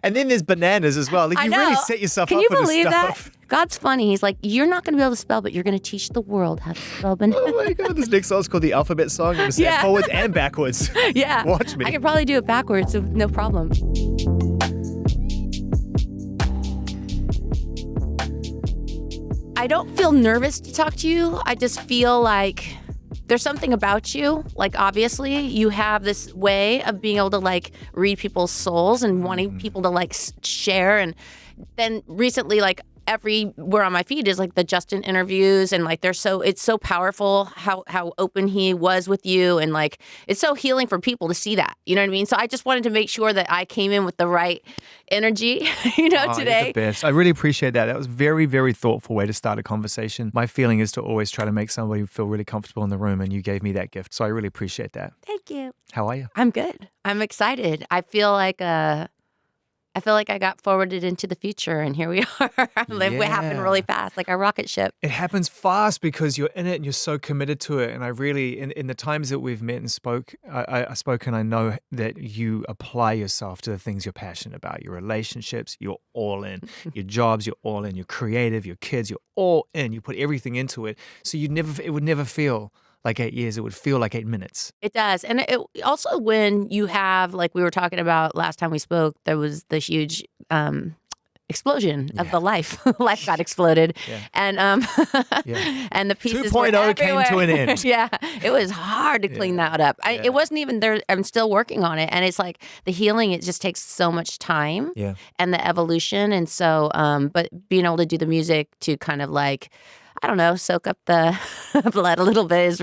And then there's bananas as well. Like, I you know. really set yourself Can up you for this believe stuff. that? God's funny. He's like, you're not going to be able to spell, but you're going to teach the world how to spell banana. Oh my God, this next song's called the Alphabet Song. I'm going to say it forwards and backwards. Yeah. Watch me. I could probably do it backwards, so no problem. I don't feel nervous to talk to you. I just feel like there's something about you. Like, obviously, you have this way of being able to, like, read people's souls and wanting people to, like, share. And then recently, like, everywhere on my feed is like the Justin interviews, and like it's so powerful how open he was with you, and like it's so healing for people to see that, you know what I mean? So I just wanted to make sure that I came in with the right energy, today. You're the best. I really appreciate that. That was very, very thoughtful way to start a conversation. My feeling is to always try to make somebody feel really comfortable in the room, and you gave me that gift. So I really appreciate that. Thank you. How are you? I'm good. I'm excited. I feel like I got forwarded into the future, and here we are. It happened really fast, like a rocket ship. It happens fast because you're in it and you're so committed to it. And I really, in the times that we've met and spoke, I spoke, and I know that you apply yourself to the things you're passionate about. Your relationships, you're all in. Your jobs, you're all in. You're creative, your kids, you're all in. You put everything into it. So it would never feel like 8 years. It would feel like 8 minutes. It does. And it also, when you have, like we were talking about last time we spoke, there was the huge explosion of the life. Life got exploded. Yeah. And and the pieces 2.0 came to an end. Yeah. It was hard to clean that up. It wasn't even there. I'm still working on it. And it's like the healing, it just takes so much time and the evolution. And so, but being able to do the music to kind of like, I don't know, soak up the blood a little bit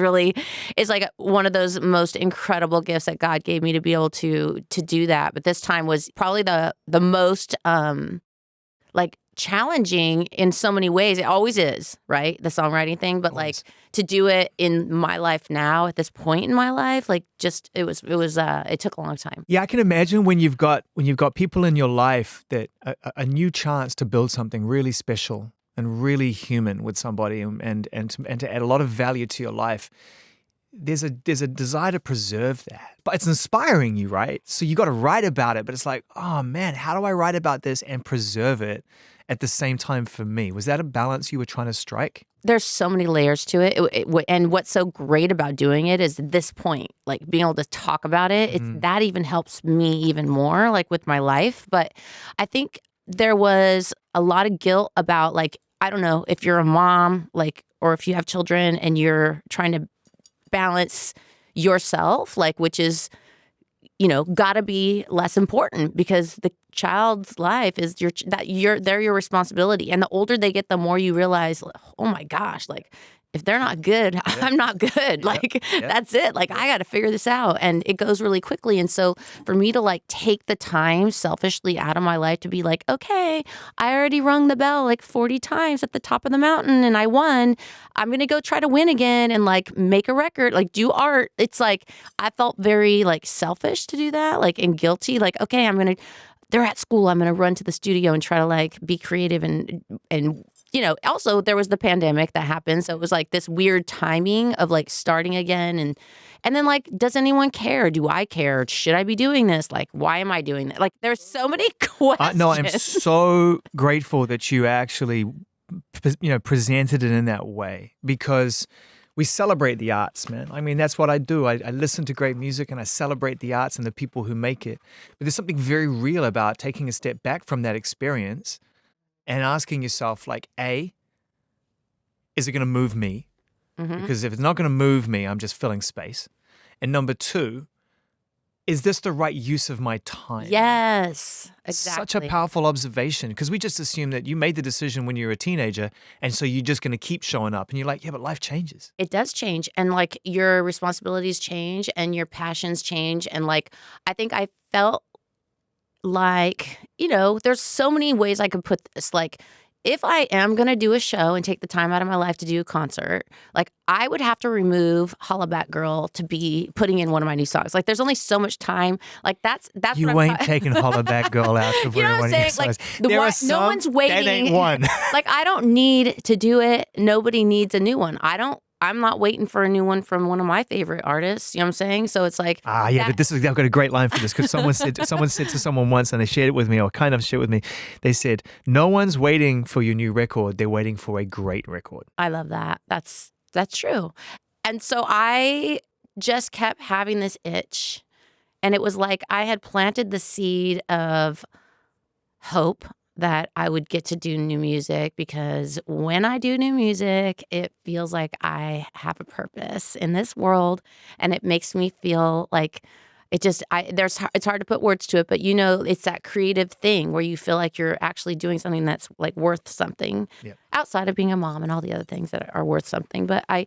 is like one of those most incredible gifts that God gave me to be able to do that. But this time was probably the most like challenging in so many ways. It always is, right? The songwriting thing, but like to do it in my life now at this point in my life, like just it took a long time. Yeah, I can imagine when you've got people in your life that a new chance to build something really special and really human with somebody, and to add a lot of value to your life. There's a desire to preserve that, but it's inspiring you, right? So you got to write about it, but it's like, oh man, how do I write about this and preserve it at the same time for me? Was that a balance you were trying to strike? There's so many layers to it. And what's so great about doing it is at this point, like being able to talk about it, that even helps me even more, like with my life. But I think there was a lot of guilt about, like, I don't know, if you're a mom, like, or if you have children and you're trying to balance yourself, like, which is, gotta be less important because the child's life is they're your responsibility. And the older they get, the more you realize, oh my gosh, like, if they're not good, I'm not good. Like, that's it. Like, I got to figure this out. And it goes really quickly. And so for me to like take the time selfishly out of my life to be like, okay, I already rung the bell like 40 times at the top of the mountain and I won. I'm going to go try to win again and like make a record, like do art. It's like, I felt very like selfish to do that, like, and guilty. Like, okay, they're at school. I'm going to run to the studio and try to like be creative and also there was the pandemic that happened. So it was like this weird timing of like starting again. And then like, does anyone care? Do I care? Should I be doing this? Like, why am I doing that? Like, there's so many questions. No, I'm so grateful that you actually, presented it in that way, because we celebrate the arts, man. I mean, that's what I do. I listen to great music and I celebrate the arts and the people who make it. But there's something very real about taking a step back from that experience and asking yourself, like, A, is it going to move me? Because if it's not going to move me, I'm just filling space. And number 2, is this the right use of my time? Yes, exactly. Such a powerful observation, because we just assume that you made the decision when you were a teenager, and so you're just going to keep showing up. And you're like, yeah, but life changes. It does change. And like your responsibilities change and your passions change. And like, I think I felt like, there's so many ways I could put this. Like, if I am going to do a show and take the time out of my life to do a concert, like, I would have to remove Hollaback Girl to be putting in one of my new songs. Like, there's only so much time. Like, that's you what ain't taking Hollaback Girl out to put in one of your songs. Like, no one's waiting. That ain't one. Like, I don't need to do it. Nobody needs a new one. I I'm not waiting for a new one from one of my favorite artists. You know what I'm saying? So it's like, but I've got a great line for this because someone said to someone once, and they shared it with me, or kind of shared with me. They said, "No one's waiting for your new record; they're waiting for a great record." I love that. That's true. And so I just kept having this itch, and it was like I had planted the seed of hope that I would get to do new music, because when I do new music, it feels like I have a purpose in this world, and it makes me feel like it's hard to put words to it, but it's that creative thing where you feel like you're actually doing something that's like worth something outside of being a mom and all the other things that are worth something. But I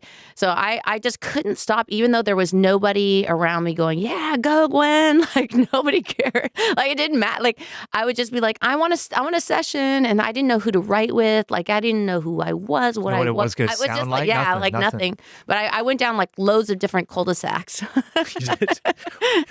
just couldn't stop, even though there was nobody around me going, yeah, go Gwen. Like nobody cared. Like it didn't matter. Like I would just be like, I want a session, and I didn't know who to write with. Like I didn't know who I was, what it was going to sound just like. Nothing. But I went down like loads of different cul-de-sacs.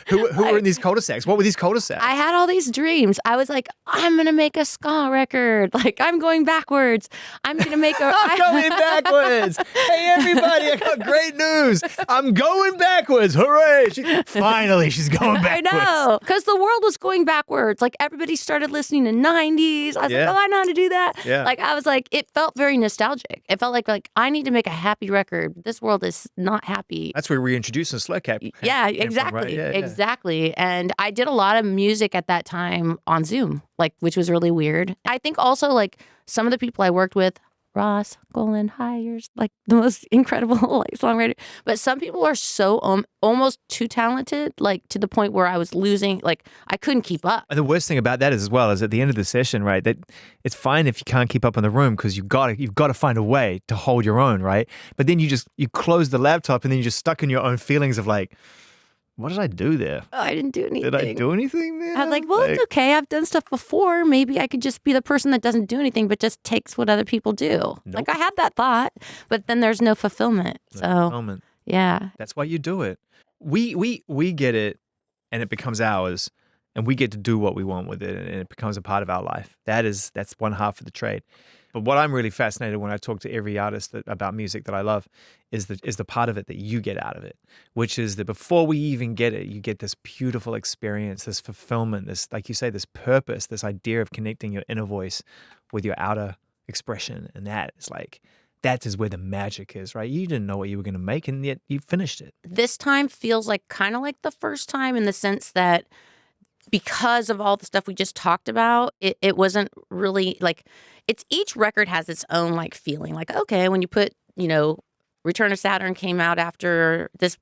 Who were in these cul-de-sacs? What were these cul-de-sacs? I had all these dreams. I was like, I'm going to make a ska record. Like, I'm going backwards. I'm going to make a... I'm going backwards. Hey, everybody, I got great news. I'm going backwards. Hooray. Finally, she's going backwards. I know. Because the world was going backwards. Like, everybody started listening to 90s. I was like, oh, I know how to do that. Yeah. Like, I was like, it felt very nostalgic. It felt like I need to make a happy record. This world is not happy. That's where we introduced the Slur Cap. Yeah, exactly. From, right? Yeah. Exactly. And I did a lot of music at that time on Zoom, which was really weird. I think also like some of the people I worked with, Ross, Golan, Hires, like the most incredible songwriter. But some people are so almost too talented, like to the point where I was losing, like I couldn't keep up. And the worst thing about that is, as well, is at the end of the session, right? That it's fine if you can't keep up in the room because you've got to find a way to hold your own, right? But then you close the laptop and then you're just stuck in your own feelings of like, what did I do there? Oh, I didn't do anything. Did I do anything there? I was like, well, it's okay. I've done stuff before. Maybe I could just be the person that doesn't do anything, but just takes what other people do. Nope. Like I had that thought, but then there's no fulfillment. Yeah. That's why you do it. We get it, and it becomes ours, and we get to do what we want with it, and it becomes a part of our life. That's one half of the trade. But what I'm really fascinated when I talk to every artist about music that I love is the part of it that you get out of it, which is that before we even get it, you get this beautiful experience, this fulfillment, this, like you say, this purpose, this idea of connecting your inner voice with your outer expression. And that is where the magic is, right? You didn't know what you were going to make, and yet you finished it. This time feels like kind of like the first time in the sense that because of all the stuff we just talked about, it wasn't really like each record has its own like feeling. Like, okay, when you put, Return to Saturn came out after this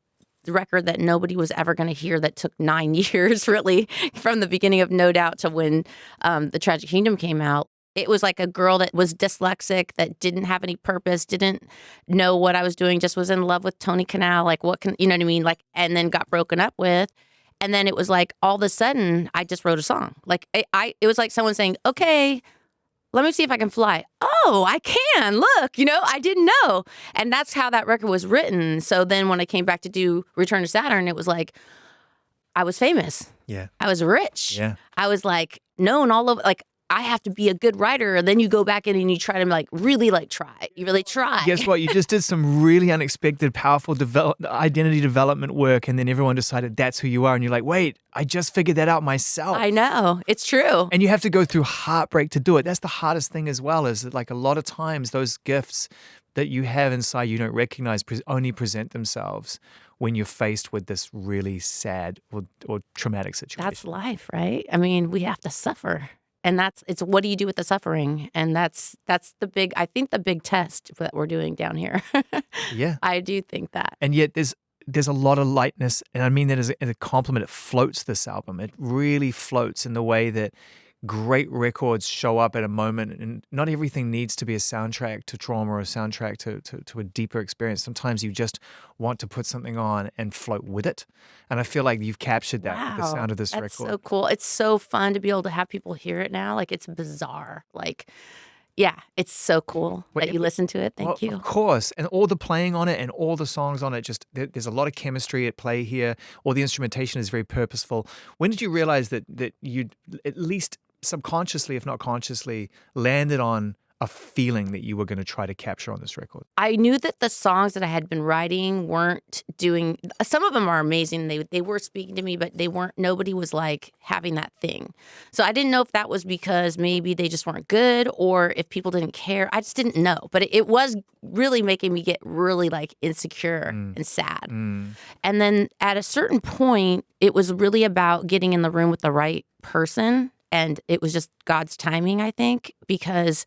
record that nobody was ever going to hear that took 9 years really from the beginning of No Doubt to when The Tragic Kingdom came out. It was like a girl that was dyslexic, that didn't have any purpose, didn't know what I was doing, just was in love with Tony Canal. Like, you know what I mean? Like, and then got broken up with. And then it was like, all of a sudden, I just wrote a song. Like, it was like someone saying, okay, let me see if I can fly. Oh, I can. Look, I didn't know. And that's how that record was written. So then when I came back to do Return to Saturn, it was like, I was famous. Yeah. I was rich. Yeah. I was like known all over, like, I have to be a good writer. And then you go back in and you try to really try. You really try. Guess what? You just did some really unexpected, powerful identity development work. And then everyone decided that's who you are. And you're like, wait, I just figured that out myself. I know. It's true. And you have to go through heartbreak to do it. That's the hardest thing as well, is that like a lot of times those gifts that you have inside you don't recognize only present themselves when you're faced with this really sad or traumatic situation. That's life, right? I mean, we have to suffer. And it's what do you do with the suffering? And that's the big test that we're doing down here. Yeah. I do think that. And yet there's a lot of lightness, and I mean that as a compliment. It floats, this album. It really floats in the way that great records show up at a moment, and not everything needs to be a soundtrack to trauma or a soundtrack to a deeper experience. Sometimes you just want to put something on and float with it. And I feel like you've captured that with the sound of this record. That's so cool. It's so fun to be able to have people hear it now. Like, it's bizarre. Like, yeah, it's so cool that you listen to it. Thank you. Of course. And all the playing on it and all the songs on it, just there's a lot of chemistry at play here. All the instrumentation is very purposeful. When did you realize that you at least subconsciously, if not consciously, landed on a feeling that you were going to try to capture on this record? I knew that the songs that I had been writing weren't doing, some of them are amazing. They were speaking to me, but nobody was like having that thing. So I didn't know if that was because maybe they just weren't good or if people didn't care. I just didn't know. But it was really making me get really like insecure and sad. And then at a certain point, it was really about getting in the room with the right person. And it was just God's timing, I think, because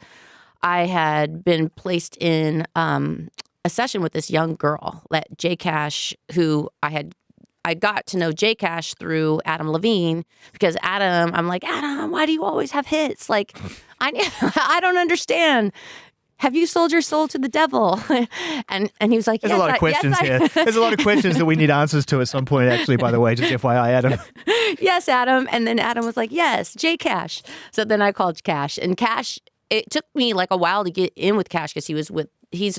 I had been placed in a session with this young girl, that J Cash, who I got to know J Cash through Adam Levine, because I'm like, Adam, why do you always have hits? Like, I don't understand. Have you sold your soul to the devil? and he was like, There's a lot of questions here. There's a lot of questions that we need answers to at some point, actually, by the way, just FYI, Adam. Yes, Adam. And then Adam was like, yes, J Cash. So then I called Cash. And Cash, it took me like a while to get in with Cash because he's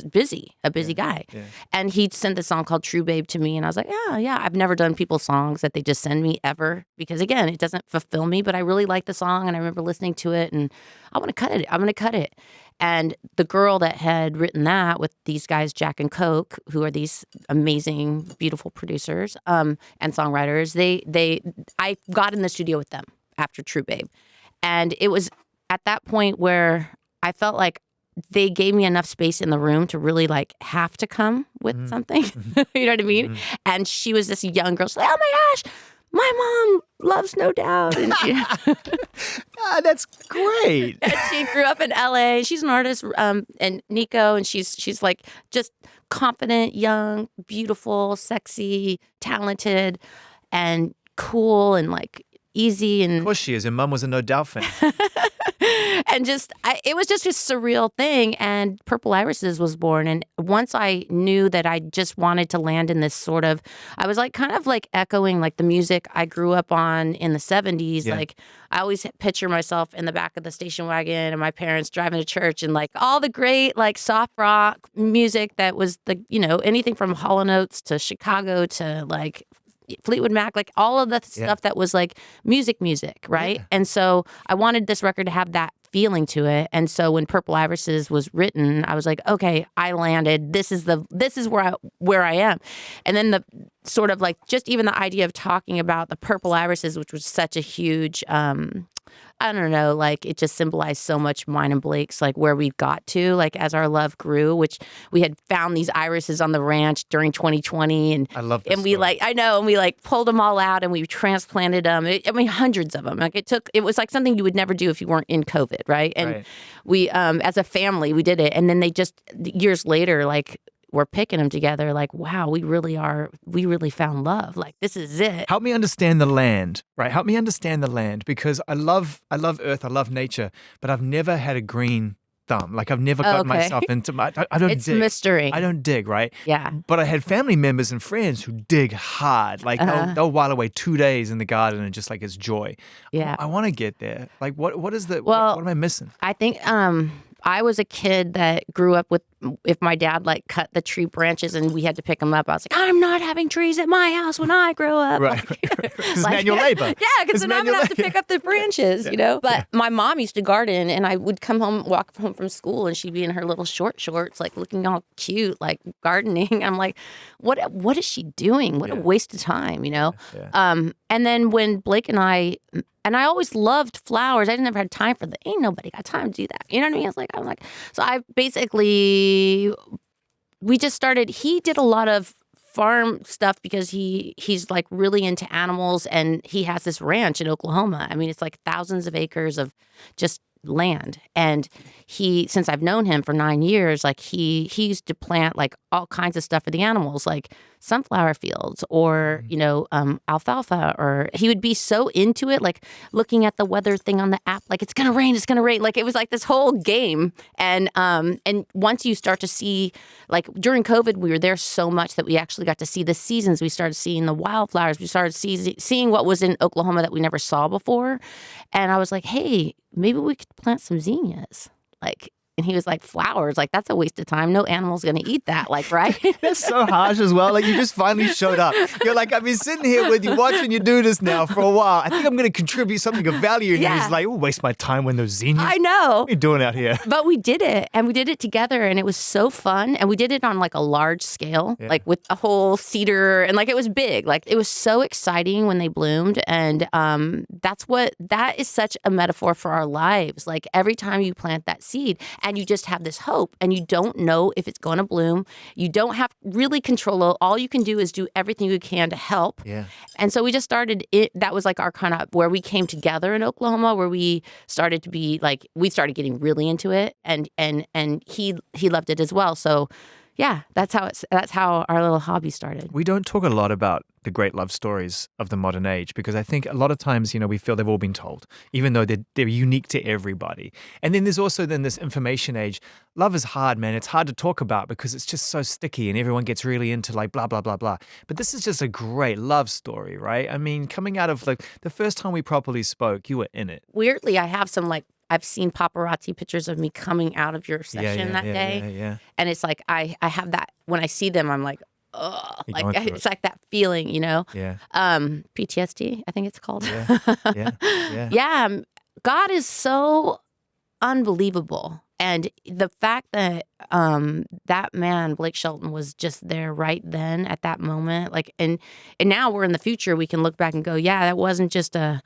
a busy guy. Yeah. And he sent this song called True Babe to me. And I was like, yeah. I've never done people's songs that they just send me ever because, again, it doesn't fulfill me. But I really like the song and I remember listening to it and I want to cut it. I'm going to cut it. And the girl that had written that with these guys, Jack and Coke, who are these amazing, beautiful producers and songwriters, I got in the studio with them after True Babe. And it was at that point where I felt like they gave me enough space in the room to really like have to come with something. You know what I mean? And she was this young girl. She's like, oh my gosh, my mom loves No Doubt. And that's great. And she grew up in LA. She's an artist, and Nico, and she's like just confident, young, beautiful, sexy, talented, and cool, and like easy. And of course she is. Her mom was a No Doubt fan. And it was just a surreal thing. And Purple Irises was born. And once I knew that I just wanted to land in this sort of, I was like kind of like echoing like the music I grew up on in the 70s. Yeah. Like I always picture myself in the back of the station wagon and my parents driving to church and like all the great like soft rock music that was anything from Hall & Oates to Chicago to like Fleetwood Mac, like all of the stuff that was like music, right? Yeah. And so I wanted this record to have that feeling to it. And so when Purple Irises was written, I was like, okay, I landed. This is where I am. And then the sort of like just even the idea of talking about the Purple Irises, which was such a huge I don't know, like it just symbolized so much mine and Blake's, like where we got to, like as our love grew, which we had found these irises on the ranch during 2020. And I love this and we story. and we like pulled them all out and we transplanted them. Hundreds of them. Like it was like something you would never do if you weren't in COVID, right? And we, as a family, we did it. And then they just, years later, like, we're picking them together like, wow, we really found love. Like, this is it. Help me understand the land, right? Help me understand the land because I love Earth, I love nature, but I've never had a green thumb. Like I've never got myself into I don't it's dig. Mystery. I don't dig, right? Yeah. But I had family members and friends who dig hard. Like they'll while away 2 days in the garden and just like it's joy. Yeah. I want to get there. Like what am I missing? I think I was a kid that grew up with, if my dad like cut the tree branches and we had to pick them up, I was like, I'm not having trees at my house when I grow up. Right. This is manual labor. Yeah, because then I'm going to have to pick up the branches, But my mom used to garden and I would walk home from school and she'd be in her little shorts, like looking all cute, like gardening. I'm like, what is she doing? What a waste of time, Yeah. And then when Blake and I always loved flowers. I never had time for that. Ain't nobody got time to do that. You know what I mean? I'm like, so I basically, we just started, he did a lot of farm stuff because he's like really into animals and he has this ranch in Oklahoma. I mean, it's like thousands of acres of just land. And since I've known him for 9 years, like he used to plant like all kinds of stuff for the animals, like sunflower fields or, alfalfa, or he would be so into it, like looking at the weather thing on the app, like it's going to rain. Like it was like this whole game. And once you start to see, like during COVID, we were there so much that we actually got to see the seasons. We started seeing the wildflowers. We started seeing what was in Oklahoma that we never saw before. And I was like, hey, maybe we could plant some zinnias. Like, And he was like, flowers? Like, that's a waste of time. No animal's going to eat that. Like, right? That's so harsh as well. Like, you just finally showed up. You're like, I've been sitting here with you watching you do this now for a while. I think I'm going to contribute something of value. And he's like, oh, waste my time when those zinnias. I know. What are you doing out here? But we did it, and we did it together, and it was so fun. And we did it on like a large scale, like with a whole cedar, and like it was big. Like, it was so exciting when they bloomed. And that is such a metaphor for our lives. Like, every time you plant that seed, and you just have this hope, and you don't know if it's going to bloom. You don't have really control. All you can do is do everything you can to help. Yeah. And so we just started it. That was like our kind of where we came together in Oklahoma, where we started to be like, we started getting really into it, and he loved it as well. So yeah, that's how our little hobby started. We don't talk a lot about the great love stories of the modern age because I think a lot of times, we feel they've all been told, even though they're unique to everybody. And then there's also this information age. Love is hard, man. It's hard to talk about because it's just so sticky and everyone gets really into like blah, blah, blah, blah. But this is just a great love story, right? I mean, coming out of like the first time we properly spoke, you were in it. Weirdly, I have some I've seen paparazzi pictures of me coming out of your session that day. Yeah. And it's like, I have that, when I see them, I'm like, ugh. You're Like, it's like that feeling, Yeah. PTSD, I think it's called. Yeah. Yeah. God is so unbelievable. And the fact that that man, Blake Shelton, was just there right then at that moment, like, and now we're in the future, we can look back and go, yeah, that wasn't just a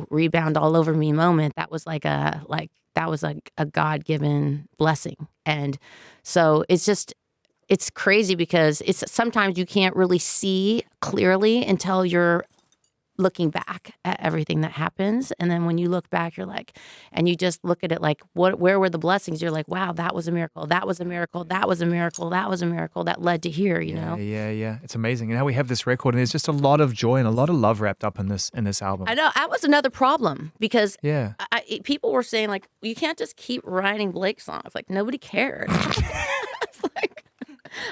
rebound all over me moment. That was that was a God-given blessing. And so it's crazy because sometimes you can't really see clearly until you're looking back at everything that happens. And then when you look back, you're like, and you just look at it like, where were the blessings? You're like, wow, that was a miracle. That was a miracle. That was a miracle. That was a miracle that led to here, you know? Yeah. It's amazing. And how we have this record and there's just a lot of joy and a lot of love wrapped up in this album. I know. That was another problem because Yeah. people were saying like, you can't just keep writing Blake songs. Like, nobody cares.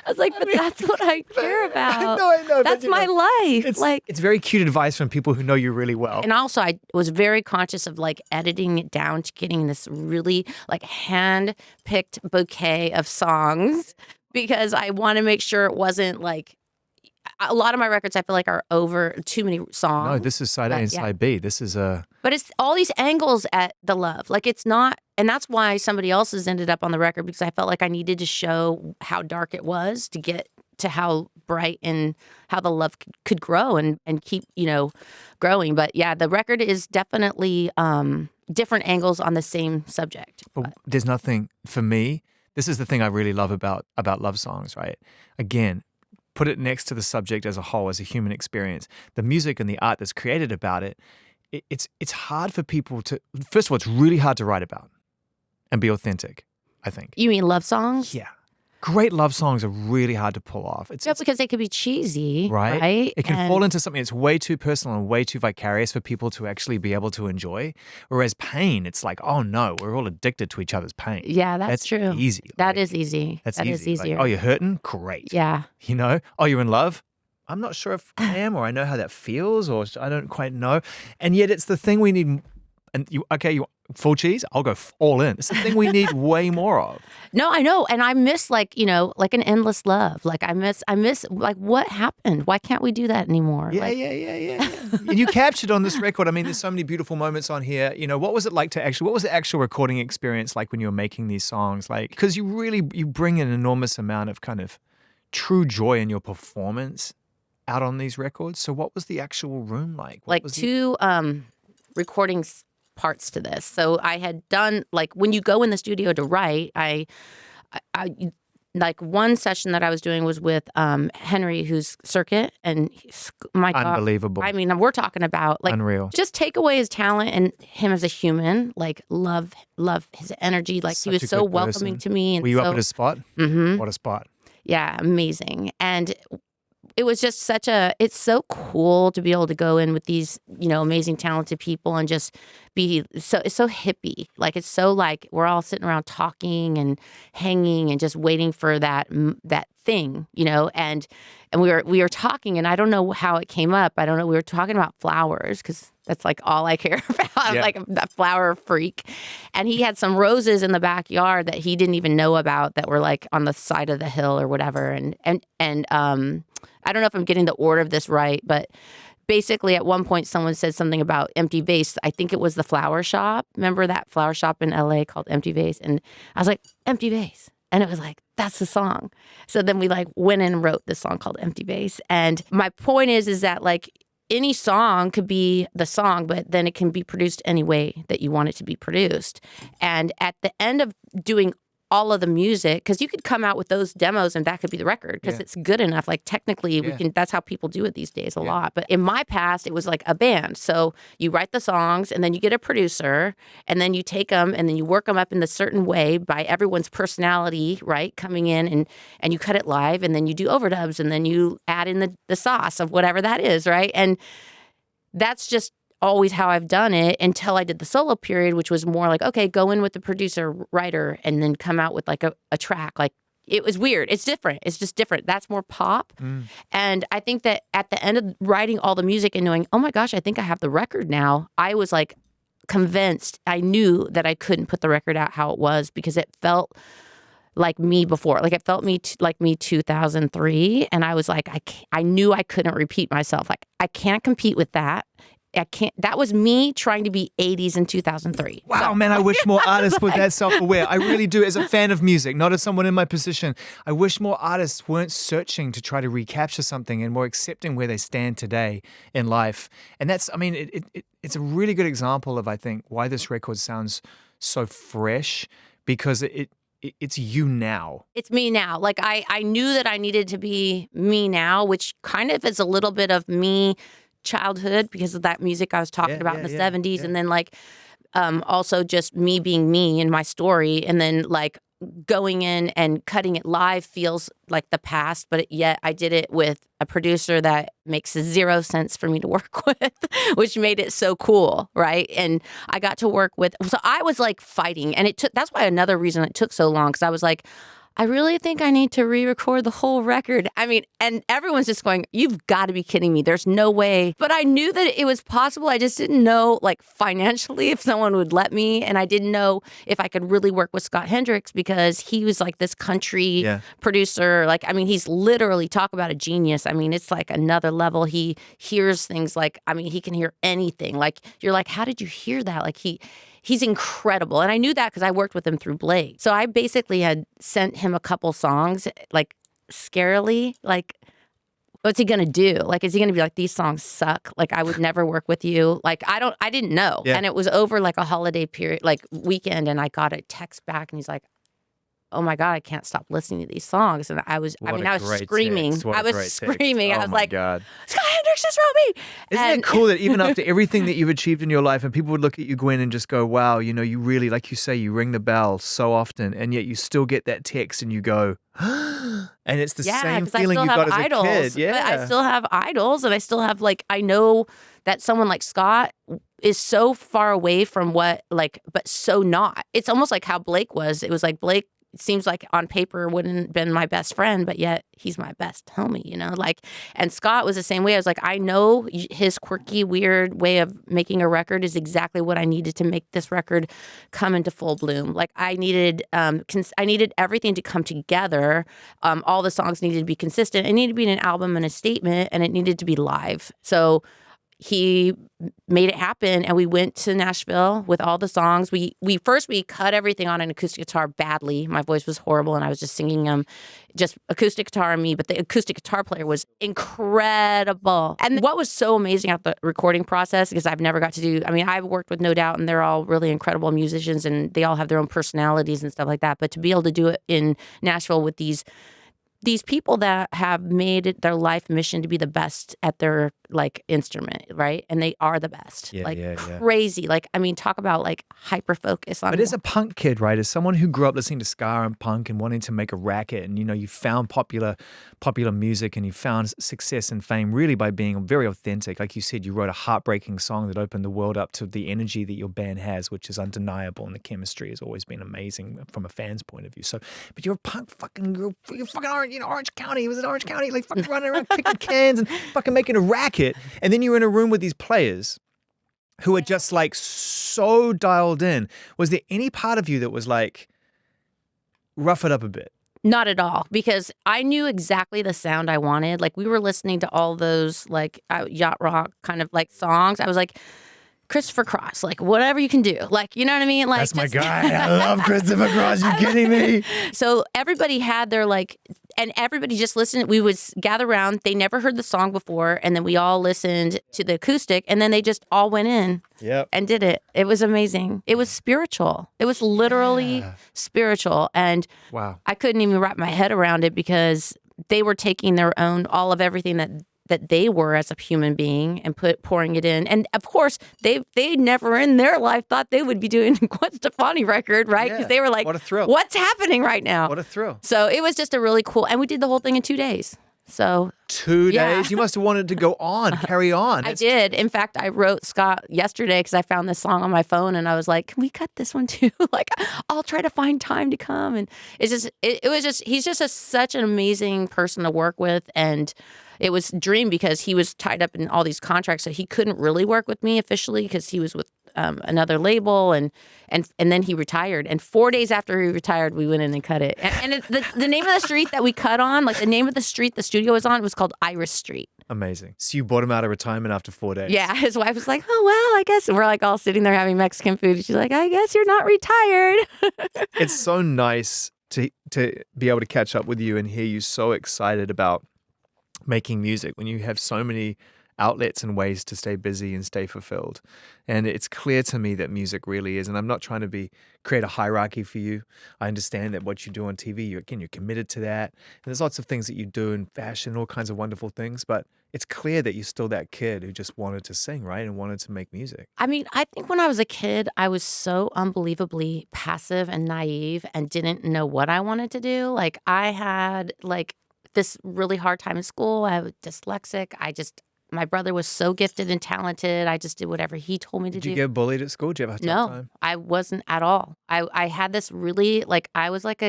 I was like, but that's what I care about. I know. That's my life. It's very cute advice from people who know you really well. And also, I was very conscious of like editing it down to getting this really like hand-picked bouquet of songs because I want to make sure it wasn't like a lot of my records. I feel like are over too many songs. No, this is side A and side B. This is But it's all these angles at the love. Like it's not, and that's why somebody else's ended up on the record because I felt like I needed to show how dark it was to get to how bright and how the love could grow and keep, growing. But yeah, the record is definitely different angles on the same subject. But there's nothing, for me, this is the thing I really love about love songs, right? Again, put it next to the subject as a whole, as a human experience. The music and the art that's created about it, it's hard for people to, first of all, it's really hard to write about and be authentic, I think. You mean love songs? Yeah. Great love songs are really hard to pull off. It's because they could be cheesy, right? It can fall into something that's way too personal and way too vicarious for people to actually be able to enjoy. Whereas pain, it's like, oh no, we're all addicted to each other's pain. Yeah, that's true. Easy. That is easy. That is easier. Like, oh, you're hurting? Great. Yeah. Oh, you're in love? I'm not sure if I am or I know how that feels or I don't quite know. And yet it's the thing we need. And you full cheese? I'll go all in. It's the thing we need way more of. No, I know. And I miss like an endless love. Like I miss like what happened? Why can't we do that anymore? Yeah. And you captured on this record. I mean, there's so many beautiful moments on here. What was it like what was the actual recording experience like when you were making these songs? Like, because you bring an enormous amount of kind of true joy in your performance out on these records. So what was the actual room like? Like two recordings parts to this. So I had done like when you go in the studio to write, I like one session that I was doing was with Henry, who's Circuit, and my God, unbelievable. I mean, we're talking about like unreal. Just take away his talent and him as a human, like love his energy. Like he was so welcoming to me. And were you up at his spot? Mm-hmm. What a spot! Yeah, amazing. And it was just it's so cool to be able to go in with these, amazing, talented people and just be it's so hippie. Like, it's so like we're all sitting around talking and hanging and just waiting for that thing, and we were talking and I don't know how it came up. I don't know. We were talking about flowers because That's like all I care about. I'm Yeah. like a flower freak. And he had some roses in the backyard that he didn't even know about that were like on the side of the hill or whatever. And I don't know if I'm getting the order of this right, but basically at one point someone said something about Empty Vase. I think it was the flower shop. Remember that flower shop in LA called Empty Vase? And I was like, Empty Vase. And it was like, that's the song. So then we like went in and wrote this song called Empty Vase. And my point is that like any song could be the song, but then it can be produced any way that you want it to be produced. And at the end of doing all of the music, because you could come out with those demos and that could be the record because it's good enough. Like technically we can, that's how people do it these days a lot. But in my past, it was like a band. So you write the songs and then you get a producer and then you take them and then you work them up in a certain way by everyone's personality, right? Coming in and you cut it live and then you do overdubs and then you add in the sauce of whatever that is, right? And that's just always how I've done it until I did the solo period, which was more like, okay, go in with the producer, writer, and then come out with like a track. Like it was weird. It's different. It's just different. That's more pop. And I think that at the end of writing all the music and knowing, oh my gosh, I think I have the record now, I was like convinced. I knew that I couldn't put the record out how it was because it felt like me before. Like it felt like me 2003. And I was like, I knew I couldn't repeat myself. Like I can't compete with that. I can't. That was me trying to be 80s in 2003. Wow, man, I wish more artists were that self-aware. I really do. As a fan of music, not as someone in my position, I wish more artists weren't searching to try to recapture something and more accepting where they stand today in life. And that's, I mean, it's a really good example of, I think, why this record sounds so fresh because it's you now. It's me now. Like I knew that I needed to be me now, which kind of is a little bit of me childhood because of that music I was talking about in the 70s. And then like also just me being me in my story. And then like going in and cutting it live feels like the past, but yet I did it with a producer that makes zero sense for me to work with, which made it so cool, right? And I got to work with, so I was like fighting, and that's why another reason it took so long, because I was like, I really think I need to re-record the whole record. I mean, and everyone's just going, you've got to be kidding me. There's no way. But I knew that it was possible. I just didn't know, like, financially if someone would let me. And I didn't know if I could really work with Scott Hendricks because he was like this country producer. Like, I mean, he's literally, talk about a genius. I mean, it's like another level. He hears things like, I mean, he can hear anything. Like, you're like, how did you hear that? Like, He's incredible. And I knew that because I worked with him through Blake. So I basically had sent him a couple songs, like scarily, like, what's he going to do? Like, is he going to be like, these songs suck? Like, I would never work with you. Like, I didn't know. And it was over like a holiday period, like weekend. And I got a text back and he's like, oh my God, I can't stop listening to these songs. And I was screaming. I was screaming. I was like, God. Scott Hendricks just wrote me. Isn't it cool that even after everything that you've achieved in your life and people would look at you, Gwen, and just go, wow, you know, you really, like you say, you ring the bell so often and yet you still get that text and you go, and it's the same feeling you got as a kid. Yeah, but I still have idols and I still have like, I know that someone like Scott is so far away from what, like, but so not. It's almost like how Blake was. It was like Blake, it seems like on paper wouldn't have been my best friend, but yet he's my best homie, you know? Like, and Scott was the same way. I was like, I know his quirky, weird way of making a record is exactly what I needed to make this record come into full bloom. Like, I needed everything to come together. All the songs needed to be consistent. It needed to be an album and a statement, and it needed to be live. So he made it happen, and we went to Nashville with all the songs. We cut everything on an acoustic guitar badly. My voice was horrible, and I was just singing them, just acoustic guitar and me. But the acoustic guitar player was incredible. And what was so amazing about the recording process, because I've never got to do, I mean, I've worked with No Doubt, and they're all really incredible musicians, and they all have their own personalities and stuff like that. But to be able to do it in Nashville with these people that have made it their life mission to be the best at their like instrument, right? And they are the best. Crazy. Like, I mean, talk about like hyper focus on. But as a punk kid, right? As someone who grew up listening to ska and punk and wanting to make a racket, and you know, you found popular music and you found success and fame really by being very authentic. Like you said, you wrote a heartbreaking song that opened the world up to the energy that your band has, which is undeniable, and the chemistry has always been amazing from a fan's point of view. So, but you're a punk you're fucking orange, you know, Orange County. He was in Orange County, like fucking running around kicking cans and fucking making a racket. And then you're in a room with these players who are just like so dialed in. Was there any part of you that was like, rough it up a bit? Not at all, because I knew exactly the sound I wanted. Like, we were listening to all those like yacht rock kind of like songs. I was like, Christopher Cross, like whatever you can do. Like, you know what I mean? Like, That's my guy. I love Christopher Cross. You kidding me? So everybody had their like, and everybody just listened. We would gather around. They never heard the song before. And then we all listened to the acoustic, and then they just all went in and did it. It was amazing. It was spiritual. It was literally spiritual. And wow, I couldn't even wrap my head around it, because they were taking their own, all of everything that they were as a human being and pouring it in. And of course, they never in their life thought they would be doing a Gwen Stefani record, right? Because they were like, what a thrill. What's happening right now? What a thrill. So it was just a really cool, and we did the whole thing in 2 days. So 2 days? You must have wanted to go on, carry on. I did. In fact, I wrote Scott yesterday because I found this song on my phone, and I was like, can we cut this one too? Like, I'll try to find time to come. And it's just, it was just, he's just such an amazing person to work with. And it was a dream, because he was tied up in all these contracts, so he couldn't really work with me officially because he was with another label, and then he retired. And 4 days after he retired, we went in and cut it. And the name of the street that we cut on, like the name of the street the studio was on, was called Iris Street. Amazing. So you brought him out of retirement after 4 days. Yeah, his wife was like, oh, well, I guess. We're like all sitting there having Mexican food. And she's like, I guess you're not retired. It's so nice to be able to catch up with you and hear you so excited about making music when you have so many outlets and ways to stay busy and stay fulfilled. And it's clear to me that music really is, and I'm not trying to create a hierarchy for you. I understand that what you do on TV, you're committed to that. And there's lots of things that you do in fashion, all kinds of wonderful things, but it's clear that you're still that kid who just wanted to sing, right? And wanted to make music. I mean, I think when I was a kid, I was so unbelievably passive and naive and didn't know what I wanted to do. Like, I had like this really hard time in school. I was dyslexic. My brother was so gifted and talented. I just did whatever he told me to do. Did you get bullied at school? Did you have a tough time? I wasn't at all. I had this really, like, I was like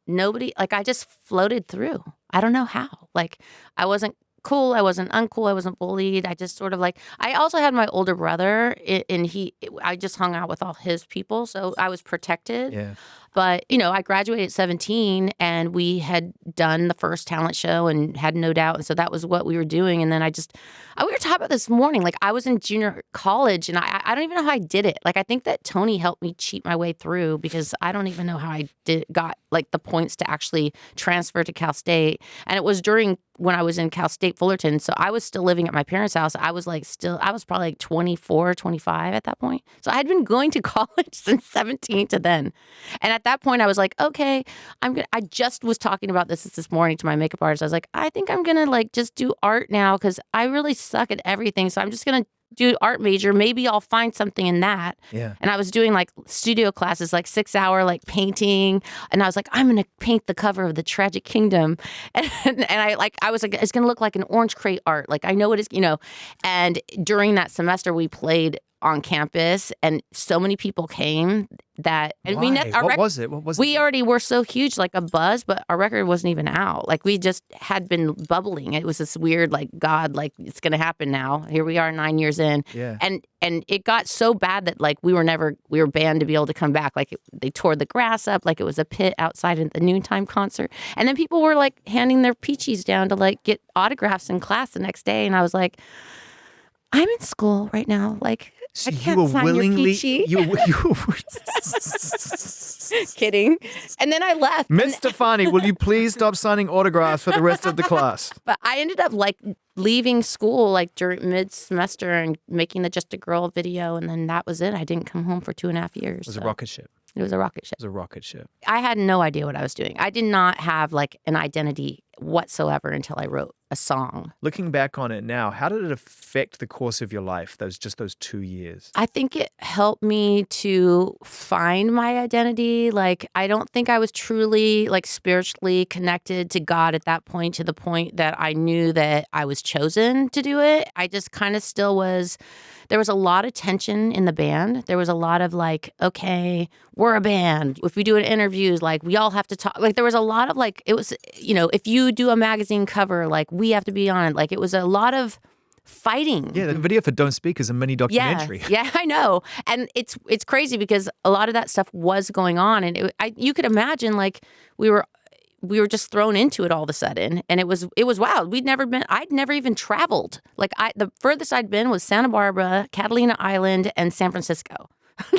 nobody, like, I just floated through. I don't know how. Like, I wasn't cool. I wasn't uncool. I wasn't bullied. I just sort of like, I also had my older brother, and I just hung out with all his people. So I was protected. Yeah. But, I graduated at 17, and we had done the first talent show and had No Doubt. And so that was what we were doing. And then we were talking about this morning, like, I was in junior college, and I don't even know how I did it. Like, I think that Tony helped me cheat my way through, because I don't even know how I got like the points to actually transfer to Cal State. And it was when I was in Cal State Fullerton. So I was still living at my parents' house. I was probably like 24, 25 at that point. So I had been going to college since 17 to then. And at that point, I was like, okay, I just was talking about this morning to my makeup artist. I was like, I think I'm going to like just do art now, because I really suck at everything. So I'm just going to do art major. Maybe I'll find something in that. Yeah. And I was doing like studio classes, like 6-hour like painting. And I was like, I'm going to paint the cover of The Tragic Kingdom. And I was like, it's going to look like an orange crate art. Like, I know it is, And during that semester, we played on campus, and so many people came that. I mean, what was it? We already were so huge, like a buzz, but our record wasn't even out. Like, we just had been bubbling. It was this weird, like, God, like, it's going to happen now. Here we are 9 years in. Yeah. And it got so bad that, like, we were banned to be able to come back. Like, they tore the grass up, like it was a pit outside at the noontime concert. And then people were like handing their peaches down to like get autographs in class the next day. And I was like, I'm in school right now. Like, so I can't you were sign willingly, your peachy. Kidding. And then I left. Miss Stefani, will you please stop signing autographs for the rest of the class? But I ended up like leaving school like during mid-semester and making the Just a Girl video, and then that was it. I didn't come home for 2.5 years. It was a rocket ship. It was a rocket ship. It was a rocket ship. I had no idea what I was doing. I did not have like an identity whatsoever until I wrote a song. Looking back on it now, how did it affect the course of your life, those 2 years? I think it helped me to find my identity. Like, I don't think I was truly like spiritually connected to God at that point, to the point that I knew that I was chosen to do it. I just kind of still was. There was a lot of tension in the band. There was a lot of like, okay, we're a band. If we do an interviews, like we all have to talk. Like there was a lot of like, it was, if you do a magazine cover, like we have to be on it. Like it was a lot of fighting. Yeah, the video for Don't Speak is a mini documentary. Yeah, I know. And it's crazy because a lot of that stuff was going on, and you could imagine like we were just thrown into it all of a sudden, and it was wild. I'd never even traveled. Like the furthest I'd been was Santa Barbara, Catalina Island, and San Francisco.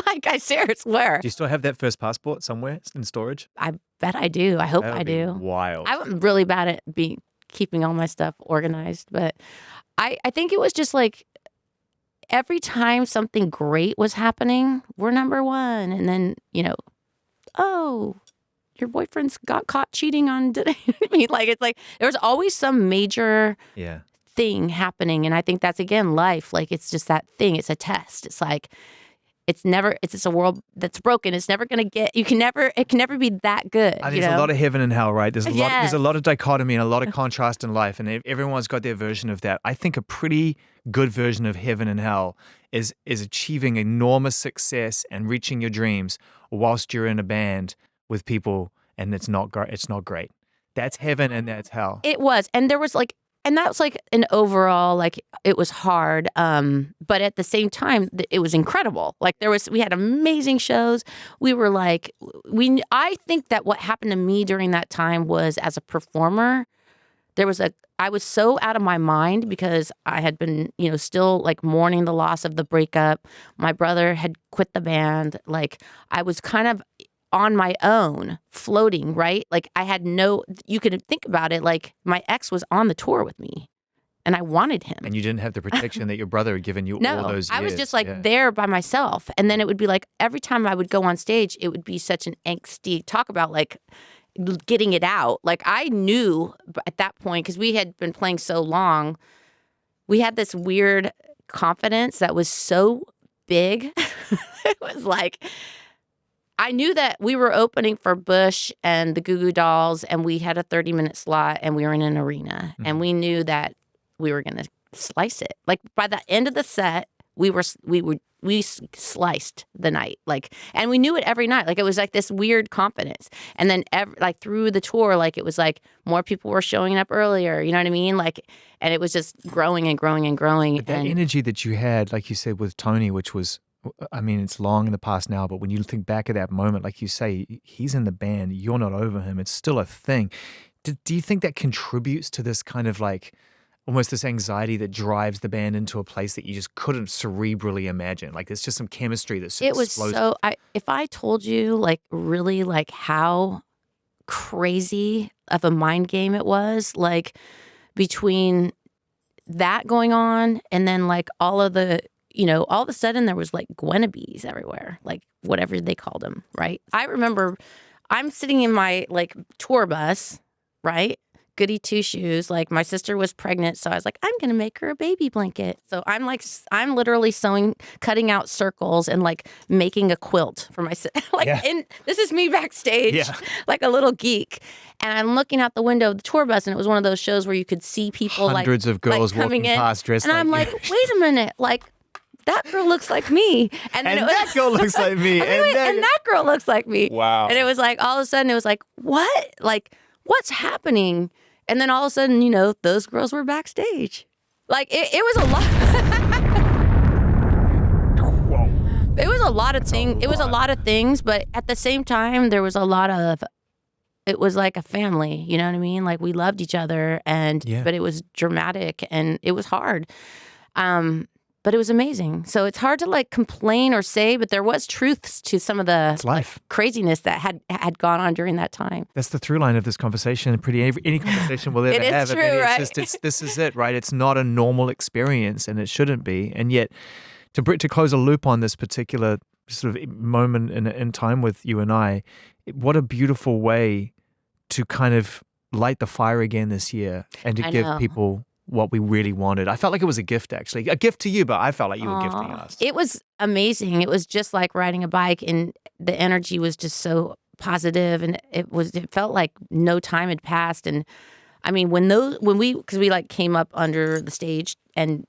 Like I swear. Do you still have that first passport somewhere in storage? I bet I do. I hope I do. Wild. I'm really bad at keeping all my stuff organized, but I think it was just like every time something great was happening, we're number one, and then oh, your boyfriend's got caught cheating on today. I mean, like it's like there was always some major thing happening, and I think that's again life. Like it's just that thing. It's a test. It's like. It's just a world that's broken. It's never going to it can never be that good. There's a lot of heaven and hell, right? There's a lot of dichotomy and a lot of contrast in life, and everyone's got their version of that. I think a pretty good version of heaven and hell is achieving enormous success and reaching your dreams whilst you're in a band with people, and it's not great. That's heaven and that's hell. It was, and there was like. And that was like an overall, like it was hard, but at the same time, it was incredible. Like we had amazing shows. We were like, I think that what happened to me during that time was as a performer, I was so out of my mind because I had been, still like mourning the loss of the breakup. My brother had quit the band. Like I was kind of on my own, floating, right? Like you could think about it, like my ex was on the tour with me and I wanted him. And you didn't have the protection that your brother had given you all those years. I was just like there by myself. And then it would be like every time I would go on stage, it would be such an angsty, talk about like getting it out. Like I knew at that point, because we had been playing so long, we had this weird confidence that was so big. It was like, I knew that we were opening for Bush and the Goo Goo Dolls, and we had a 30-minute slot, and we were in an arena, and we knew that we were going to slice it. Like by the end of the set, we sliced the night, like, and we knew it every night. Like it was like this weird confidence, and then like through the tour, like it was like more people were showing up earlier. You know what I mean? Like, and it was just growing and growing and growing. But that energy that you had, like you said with Tony, which was. I mean, it's long in the past now, but when you think back at that moment, like you say, he's in the band, you're not over him, it's still a thing. Do you think that contributes to this kind of like, almost this anxiety that drives the band into a place that you just couldn't cerebrally imagine? Like there's just some chemistry that's It was so, if I told you like really like how crazy of a mind game it was, like between that going on and then like all of a sudden there was like Gwenabes everywhere, like whatever they called them, right? I remember I'm sitting in my like tour bus, right? Goody two shoes. Like my sister was pregnant, so I was like, I'm gonna make her a baby blanket. So I'm literally cutting out circles and like making a quilt for my sister. And this is me backstage, like a little geek. And I'm looking out the window of the tour bus, and it was one of those shows where you could see people hundreds of girls like, walking past dressed and like I'm like, wait a minute, like. That girl looks like me. And that girl looks like me. And that girl looks like me. Wow. And it was like, all of a sudden, it was like, what? Like, what's happening? And then all of a sudden, those girls were backstage. Like, it was a lot. It was a lot of things. It was a lot of things. But at the same time, there was a lot of, it was like a family. You know what I mean? Like, we loved each other. But it was dramatic and it was hard. But it was amazing. So it's hard to like complain or say, but there was truths to some of the craziness that had gone on during that time. That's the through line of this conversation. Any conversation we'll ever have. True, right? This is it, right? It's not a normal experience, and it shouldn't be. And yet, to close a loop on this particular sort of moment in time with you and I, what a beautiful way to kind of light the fire again this year and to give people what we really wanted. I felt like it was a gift, actually. A gift to you, but I felt like you were gifting us. It was amazing. It was just like riding a bike, and the energy was just so positive, and it felt like no time had passed. And I mean, because we like came up under the stage, and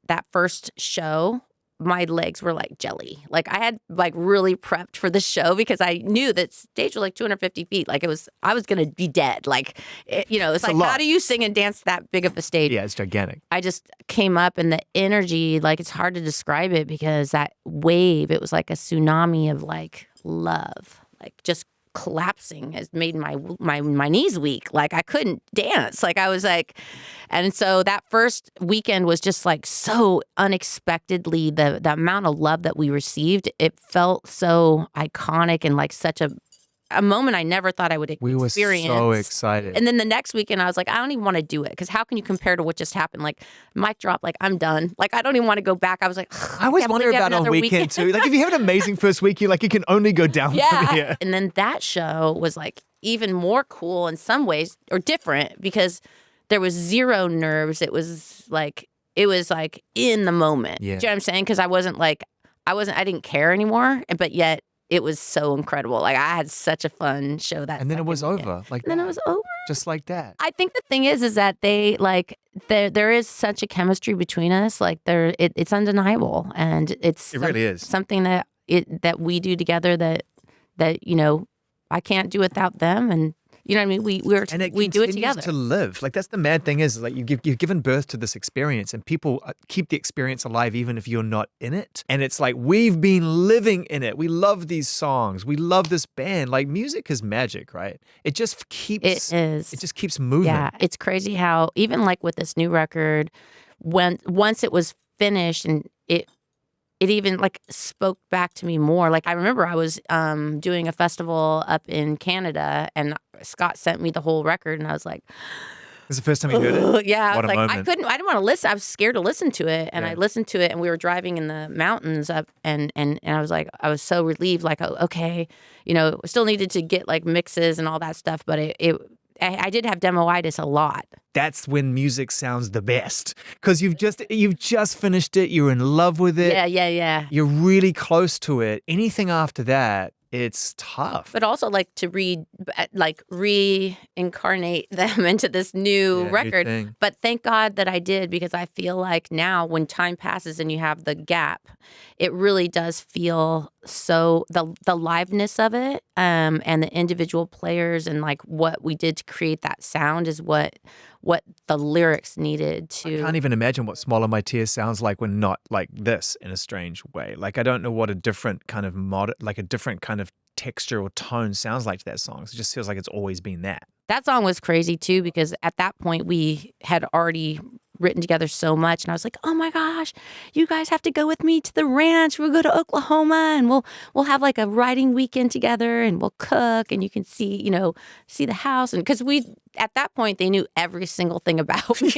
that first show, my legs were like jelly. Like I had like really prepped for the show because I knew that stage was like 250 feet. Like I was going to be dead. Like, it's like, how do you sing and dance that big of a stage? Yeah, it's gigantic. I just came up and the energy, like it's hard to describe it because that wave, it was like a tsunami of like love, like just collapsing has made my knees weak. Like I couldn't dance. Like I was like, and so that first weekend was just like so unexpectedly the amount of love that we received. It felt so iconic and like such a moment I never thought I would experience. We were so excited. And then the next weekend I was like, I don't even want to do it because how can you compare to what just happened? Like mic drop, like I'm done. Like I don't even want to go back. I was like, I always wonder about on weekend too. Like if you have an amazing first week, you can only go down from here. And then that show was like even more cool in some ways or different because there was zero nerves. It was like in the moment. Yeah. Do you know what I'm saying? Because I didn't care anymore, but yet it was so incredible. Like I had such a fun show that. And then it was over. Then it was over. Just like that. I think the thing is that they like there is such a chemistry between us. Like it's undeniable, and it really is something that we do together that I can't do without them. And you know what I mean? We do it together. To live. Like that's the mad thing is like you've given birth to this experience and people keep the experience alive even if you're not in it. And it's like we've been living in it. We love these songs. We love this band. Like music is magic, right? It just keeps It just keeps moving. Yeah, it's crazy how even like with this new record, once it was finished and it even like spoke back to me more. Like I remember I was doing a festival up in Canada and Scott sent me the whole record and I was like, this is the first time you heard it? Yeah. What a moment. I didn't want to listen. I was scared to listen to it. And I listened to it and we were driving in the mountains up and I was like, I was so relieved, like, oh, okay, still needed to get like mixes and all that stuff. But I did have demoitis a lot. That's when music sounds the best because you've just finished it. You're in love with it. Yeah. You're really close to it. Anything after that, it's tough. But also like to reincarnate them into this new record. New thing. But thank God that I did because I feel like now when time passes and you have the gap, it really does feel so the liveness of it and the individual players and like what we did to create that sound is what the lyrics needed to. I can't even imagine what Smaller My Tears sounds like when not like this in a strange way. Like I don't know what a different kind of a different kind of texture or tone sounds like to that song. It just feels like it's always been that. That song was crazy too because at that point we had already written together so much and I was like, oh my gosh, you guys have to go with me to the ranch. We'll go to Oklahoma and we'll have like a writing weekend together and we'll cook and you can see the house. And because at that point they knew every single thing about me.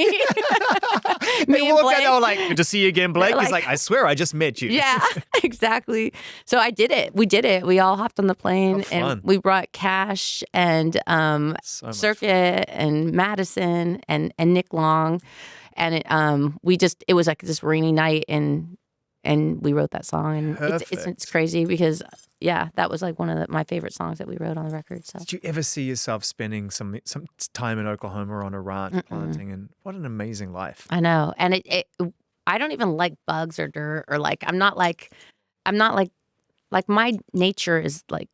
They walked out, they were like, good to see you again, Blake. He's like, I swear I just met you. Yeah, exactly. So I did it. We did it. We all hopped on the plane and we brought Cash and Circuit and Madison and Nick Long. And it was like this rainy night and we wrote that song and it's crazy because that was like one of my favorite songs that we wrote on the record. So did you ever see yourself spending some time in Oklahoma on a ranch planting? And what an amazing life. I know. And I don't even like bugs or dirt or like I'm not like my nature is like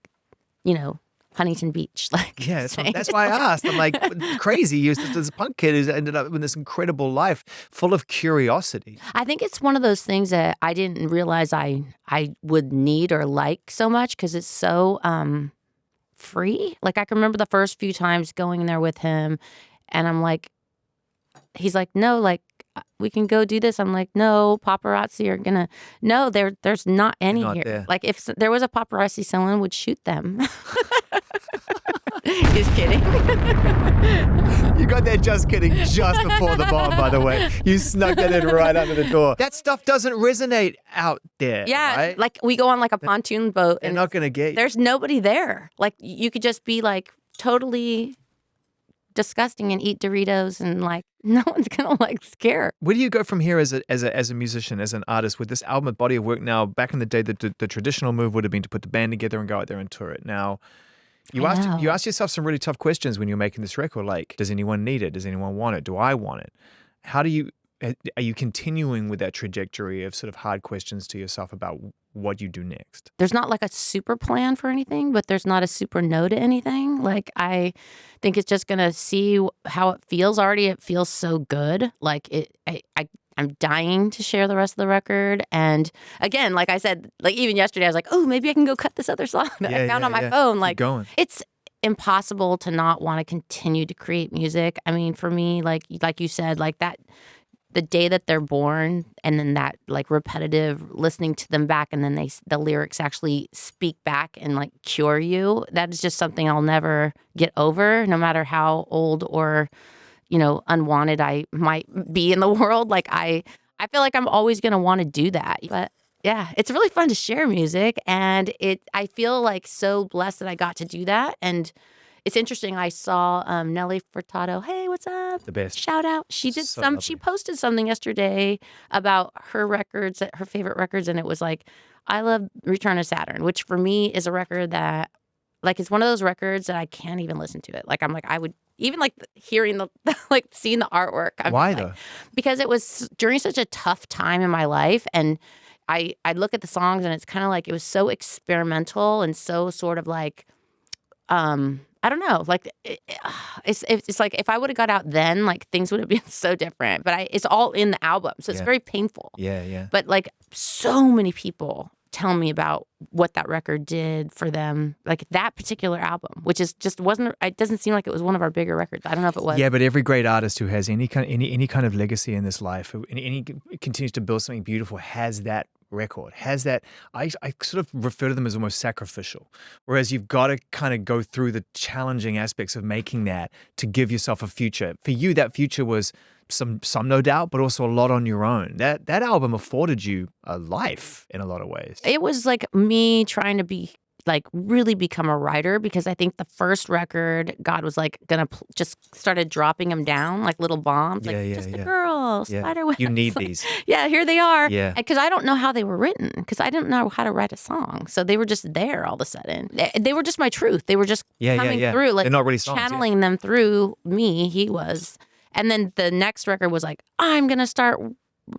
Huntington Beach. Like, yeah, that's why I asked. I'm like, crazy. You're this punk kid who's ended up with this incredible life full of curiosity. I think it's one of those things that I didn't realize I would need or like so much because it's so free. Like I can remember the first few times going there with him and I'm like, he's like, no, like we can go do this. I'm like, no, paparazzi are gonna. No, there's not any here. There. Like if there was a paparazzi, someone would shoot them. Just kidding. You got that just kidding just before the bomb, by the way. You snuck that in right under the door. That stuff doesn't resonate out there. Yeah, right? like we go on like a pontoon boat. They're not gonna get you. There's nobody there. Like you could just be like totally disgusting and eat Doritos and like no one's gonna like scare. Where do you go from here as a musician, as an artist with this album, body of work now? Back in the day, the traditional move would have been to put the band together and go out there and tour it. Now, you ask yourself some really tough questions when you're making this record. Like, does anyone need it? Does anyone want it? Do I want it? How do you are you continuing with that trajectory of sort of hard questions to yourself about what you do next? There's not like a super plan for anything, but there's not a super no to anything. Like I think it's just gonna see how it feels. Already, it feels so good. Like I'm dying to share the rest of the record. And again, like I said, like even yesterday, I was like, oh, maybe I can go cut this other song that I found on my phone. Like it's impossible to not want to continue to create music. I mean, for me, like you said, like that. The day that they're born, and then that like repetitive listening to them back, and then the lyrics actually speak back and like cure you. That is just something I'll never get over, no matter how old or unwanted I might be in the world. Like I feel like I'm always gonna want to do that. But yeah, it's really fun to share music, and I feel like so blessed that I got to do that. And it's interesting. I saw Nelly Furtado. Hey, what's up? The best. Shout out. She did So She posted something yesterday about her records, her favorite records, and it was like, I love Return of Saturn, which for me is a record that, like, it's one of those records that I can't even listen to it. Like, I'm like, I would even like hearing the like seeing the artwork. Why though? Because it was during such a tough time in my life, and I look at the songs, and it's kind of like it was so experimental and so sort of like. I don't know. Like it's like if I would have got out then, like things would have been so different. But it's all in the album, so it's very painful. Yeah. But like so many people tell me about what that record did for them, like that particular album, which is just wasn't. It doesn't seem like it was one of our bigger records. I don't know if it was. Yeah, but every great artist who has any kind of legacy in this life, who any continues to build something beautiful, has that record, has that. I sort of refer to them as almost sacrificial, whereas you've got to kind of go through the challenging aspects of making that to give yourself a future. For you, that future was some no doubt, but also a lot on your own. That album afforded you a life in a lot of ways. It was like me trying to be like really become a writer, because I think the first record, God was like gonna just started dropping them down like little bombs, like just a girl, spider webs. You need these. Yeah, here they are. Yeah. Because I don't know how they were written, because I didn't know how to write a song, so they were just there all of a sudden. They were just my truth. They were just coming through, like they're not really songs, channeling them through me. He was, and then the next record was like, I'm gonna start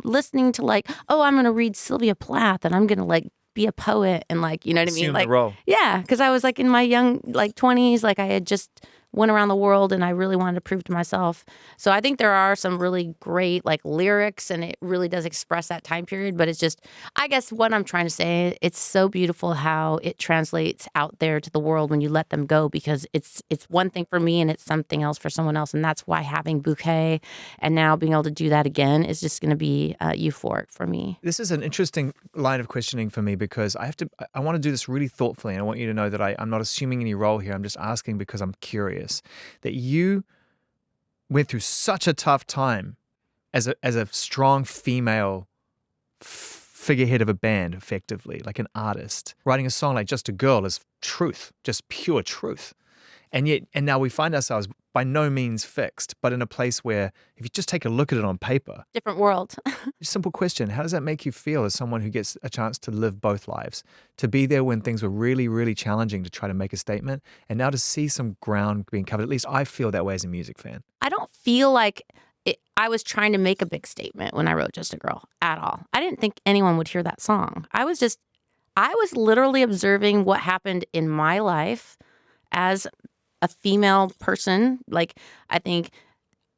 listening to like, oh, I'm gonna read Sylvia Plath, and I'm gonna like be a poet, and like, you know what I mean? Like, yeah, because I was like in my young like 20s, like I had just went around the world, and I really wanted to prove to myself. So I think there are some really great like lyrics, and it really does express that time period. But it's just, I guess what I'm trying to say, it's so beautiful how it translates out there to the world when you let them go, because it's one thing for me and it's something else for someone else. And that's why having Bouquet and now being able to do that again is just going to be euphoric for me. This is an interesting line of questioning for me, because I want to do this really thoughtfully, and I want you to know that I'm not assuming any role here. I'm just asking because I'm curious. That you went through such a tough time as a strong female figurehead of a band, effectively, like an artist. Writing a song like Just a Girl is truth, just pure truth. And now we find ourselves by no means fixed, but in a place where if you just take a look at it on paper. Different world. Simple question. How does that make you feel as someone who gets a chance to live both lives? To be there when things were really, really challenging to try to make a statement, and now to see some ground being covered. At least I feel that way as a music fan. I don't feel like I was trying to make a big statement when I wrote Just a Girl at all. I didn't think anyone would hear that song. I was literally observing what happened in my life as a female person. Like, I think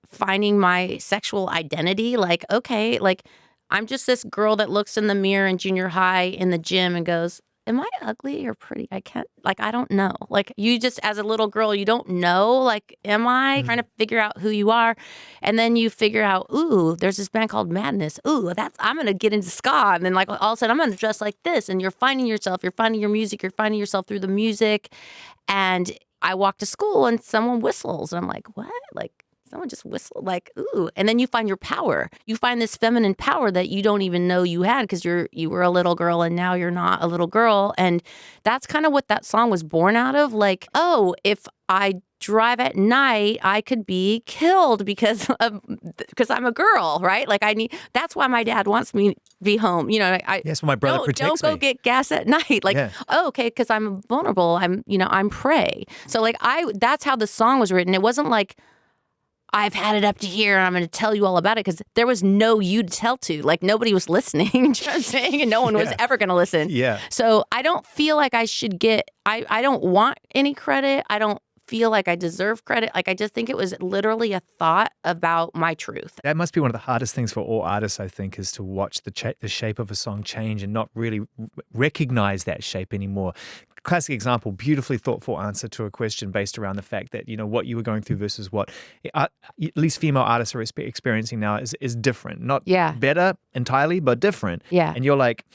finding my sexual identity, like, okay, like I'm just this girl that looks in the mirror in junior high in the gym and goes, am I ugly or pretty? I don't know. Like, you just, as a little girl, you don't know, like, am I trying to figure out who you are? And then you figure out, ooh, there's this band called Madness. Ooh, I'm going to get into ska. And then like all of a sudden I'm going to dress like this. And you're finding yourself, you're finding your music, you're finding yourself through the music. And I walk to school and someone whistles. And I'm like, what? Like, someone just whistled, like, ooh. And then you find your power. You find this feminine power that you don't even know you had, because you were a little girl and now you're not a little girl. And that's kind of what that song was born out of. Like, oh, if I drive at night, I could be killed because I'm a girl, right? Like, that's why my dad wants me to be home. You know, yes, my brother protects me. Don't go get gas at night. Like, oh, okay, because I'm vulnerable. I'm prey. So like that's how the song was written. It wasn't like, I've had it up to here and I'm going to tell you all about it, because there was no you to tell to. Like, nobody was listening, you know what I'm saying? And no one was ever going to listen. Yeah. So I don't feel like I should get, I don't want any credit. I don't feel like I deserve credit. Like, I just think it was literally a thought about my truth. That must be one of the hardest things for all artists, I think, is to watch the shape of a song change and not really recognize that shape anymore. Classic example, beautifully thoughtful answer to a question based around the fact that, what you were going through versus what at least female artists are experiencing now is different. Not better entirely, but different. Yeah. And you're like,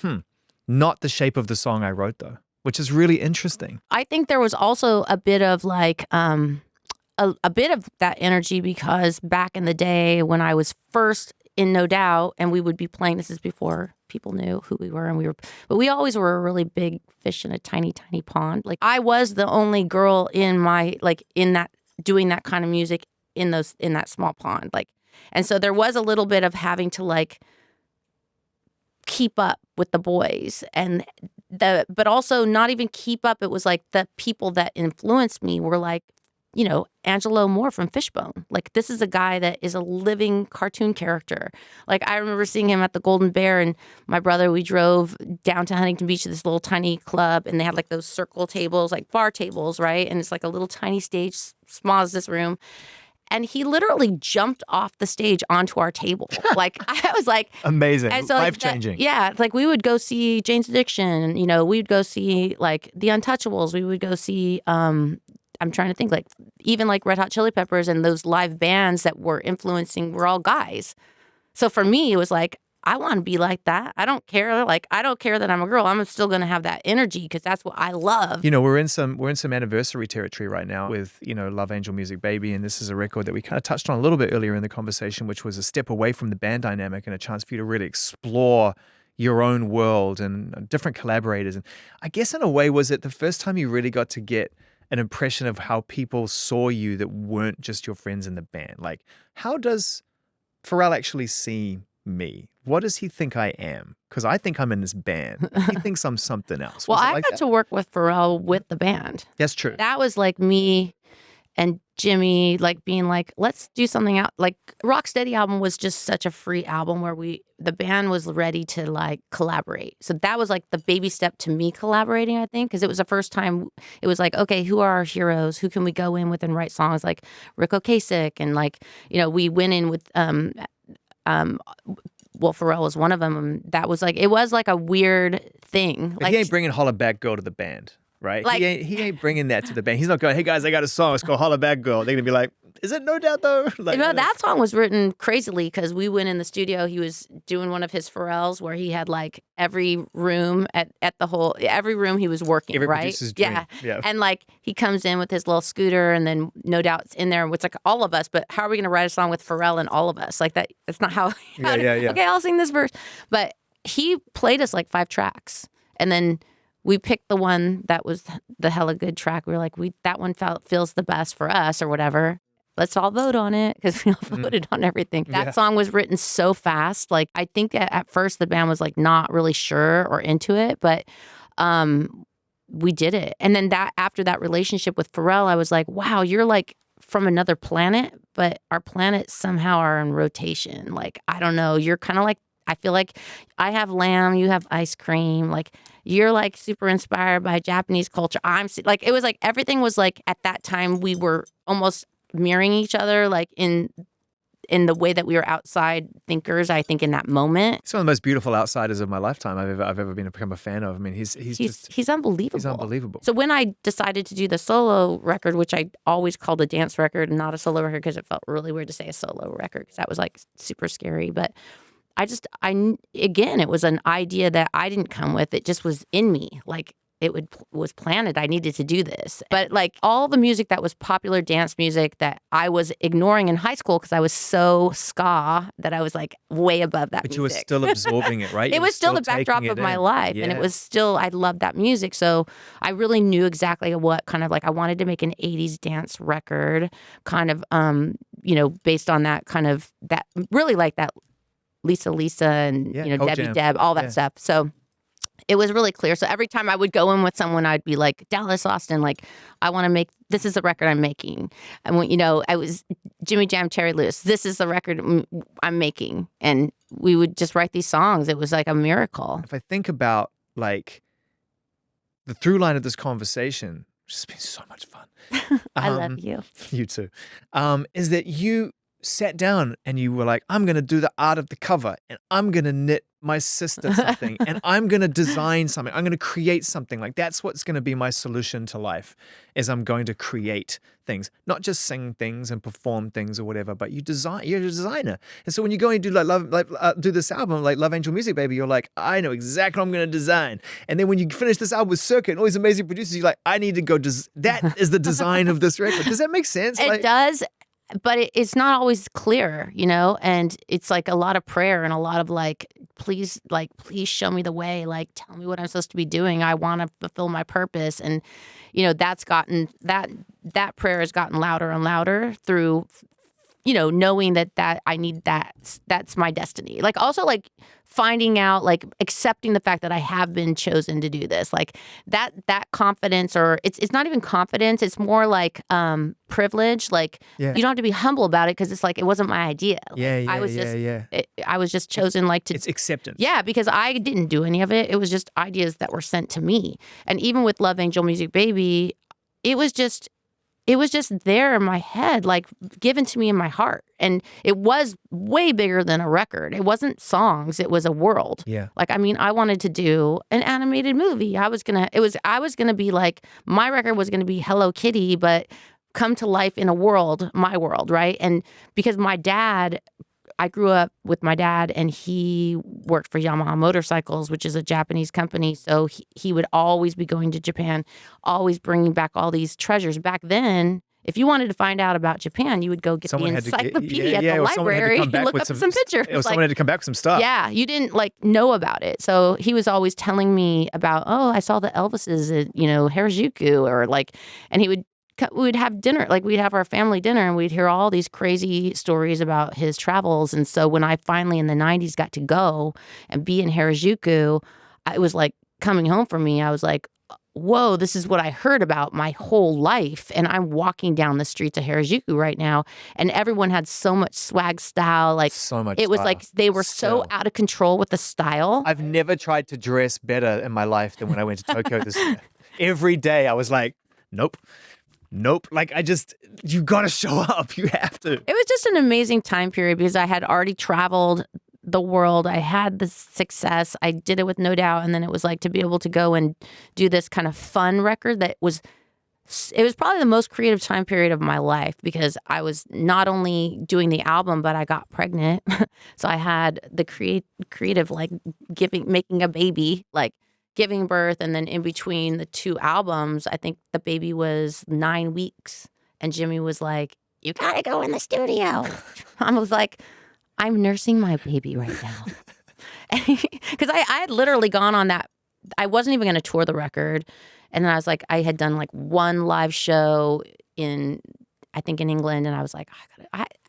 not the shape of the song I wrote, though, which is really interesting. I think there was also a bit of like, a bit of that energy, because back in the day when I was first in No Doubt and we would be playing, this is before people knew who we were, but we always were a really big fish in a tiny, tiny pond. Like, I was the only girl in my, like, in that, doing that kind of music in that small pond. Like, and so there was a little bit of having to like keep up with the boys, but also not even keep up. It was like the people that influenced me were like, Angelo Moore from Fishbone. Like, this is a guy that is a living cartoon character. Like, I remember seeing him at the Golden Bear, and my brother, we drove down to Huntington Beach to this little tiny club, and they had like those circle tables, like bar tables, right? And it's like a little tiny stage, small as this room. And he literally jumped off the stage onto our table. Like, I was like... Amazing. And so, life-changing. It's like we would go see Jane's Addiction. We would go see like The Untouchables. We would go see... I'm trying to think, like, even like Red Hot Chili Peppers and those live bands that were influencing were all guys. So for me, it was like, I want to be like that. I don't care. Like, I don't care that I'm a girl. I'm still going to have that energy because that's what I love. We're in some anniversary territory right now with, Love Angel Music Baby. And this is a record that we kind of touched on a little bit earlier in the conversation, which was a step away from the band dynamic and a chance for you to really explore your own world and different collaborators. And I guess in a way, was it the first time you really got to get an impression of how people saw you that weren't just your friends in the band? Like, how does Pharrell actually see me? What does he think I am? Because I think I'm in this band. He thinks I'm something else. Well, I got to work with Pharrell with the band. That's true. That was like me and Jimmy, like, being like, let's do something out. Like, Rocksteady album was just such a free album where the band was ready to like collaborate. So that was like the baby step to me collaborating, I think, because it was the first time it was like, okay, who are our heroes? Who can we go in with and write songs like Rick Ocasek? And like, we went in with, Pharrell was one of them. And that was like, it was like a weird thing. But he ain't bringing Holla Back Girl to the band. Right? Like, he ain't bringing that to the band. He's not going, hey guys, I got a song. It's called Holla Back Girl. They're going to be like, is it No Doubt though? Like, that song was written crazily because we went in the studio. He was doing one of his Pharrells where he had like every room every room he was working, every right? producer's dream. Yeah. And like he comes in with his little scooter and then No Doubt's in there. It's like all of us, but how are we going to write a song with Pharrell and all of us? Like that, it's not how. Yeah. Okay, I'll sing this verse. But he played us like 5 tracks. And then we picked the one that was the hella good track. We were like, that one feels the best for us or whatever. Let's all vote on it because we all voted on everything. That song was written so fast. Like, I think at first the band was like not really sure or into it, but we did it. And then after that relationship with Pharrell, I was like, wow, you're like from another planet, but our planets somehow are in rotation. Like, I don't know. You're kind of like, I feel like I have lamb, you have ice cream. Like, you're like super inspired by Japanese culture. Like, it was like everything was like at that time we were almost mirroring each other, like in the way that we were outside thinkers. I think in that moment, he's one of the most beautiful outsiders of my lifetime I've ever become a fan of. I mean, he's unbelievable. He's unbelievable. So when I decided to do the solo record, which I always called a dance record and not a solo record because it felt really weird to say a solo record because that was like super scary, but again, it was an idea that I didn't come with. It just was in me. Like, was planted. I needed to do this. But like all the music that was popular dance music that I was ignoring in high school because I was so ska that I was like way above that music. But you were still absorbing it, right? It was still the backdrop of my life. And it was still, I loved that music. So I really knew exactly what kind of like, I wanted to make an 80s dance record kind of, based on that kind of, that really like that Lisa and, Debbie Jam. Deb, all that stuff. So it was really clear. So every time I would go in with someone, I'd be like, Dallas, Austin, like, I want to make, this is the record I'm making. And when, I was Jimmy Jam, Terry Lewis, this is the record I'm making. And we would just write these songs. It was like a miracle. If I think about like the through line of this conversation, which has been so much fun. I love you. You too. Is that you sat down and you were like, I'm going to do the art of the cover and I'm going to knit my sister something and I'm going to design something. I'm going to create something. Like that's what's going to be my solution to life is I'm going to create things, not just sing things and perform things or whatever, but you're a designer. And so when you go and do do this album, like Love Angel Music Baby, you're like, I know exactly what I'm going to design. And then when you finish this album with Circuit and all these amazing producers, you're like, I need to go, that is the design of this record. Does that make sense? It does. But it's not always clear, and it's like a lot of prayer and a lot of please show me the way, tell me what I'm supposed to be doing. I want to fulfill my purpose. And, that's gotten that prayer has gotten louder and louder through, knowing that I need that's my destiny. Also finding out, accepting the fact that I have been chosen to do this, that confidence, or it's not even confidence. It's more privilege. You don't have to be humble about it because it's it wasn't my idea. I was just chosen to. It's acceptance. Yeah, because I didn't do any of it. It was just ideas that were sent to me. And even with Love Angel Music Baby, it was just there in my head, given to me in my heart. And it was way bigger than a record. It wasn't songs. It was a world. Yeah. I wanted to do an animated movie. I was going to be my record was going to be Hello Kitty, but come to life in a world, my world, right? And because I grew up with my dad, and he worked for Yamaha Motorcycles, which is a Japanese company. So he would always be going to Japan, always bringing back all these treasures. Back then, if you wanted to find out about Japan, you would go get the encyclopedia at the library and look up some pictures. Or someone had to come back with some stuff. Yeah, you didn't know about it. So he was always telling me about, I saw the Elvises at, Harajuku, or and we'd have dinner, we'd have our family dinner, and we'd hear all these crazy stories about his travels. And so when I finally in the 90s got to go and be in Harajuku, it was coming home for me. I was like, whoa, this is what I heard about my whole life. And I'm walking down the streets of Harajuku right now, and everyone had so much swag style. So much it was style. They were so out of control with the style. I've never tried to dress better in my life than when I went to Tokyo this year. Every day I was like, nope. You gotta show up. You have to. It was just an amazing time period because I had already traveled the world. I had the success. I did it with no doubt. And then it was to be able to go and do this kind of fun record it was probably the most creative time period of my life because I was not only doing the album, but I got pregnant. So I had the creative, making a baby, giving birth, and then in between the two albums, I think the baby was 9 weeks, and Jimmy was like, "You gotta go in the studio." I was like, "I'm nursing my baby right now," because I had literally gone on that. I wasn't even going to tour the record, and then I was like, I had done one live show in England, and I was like,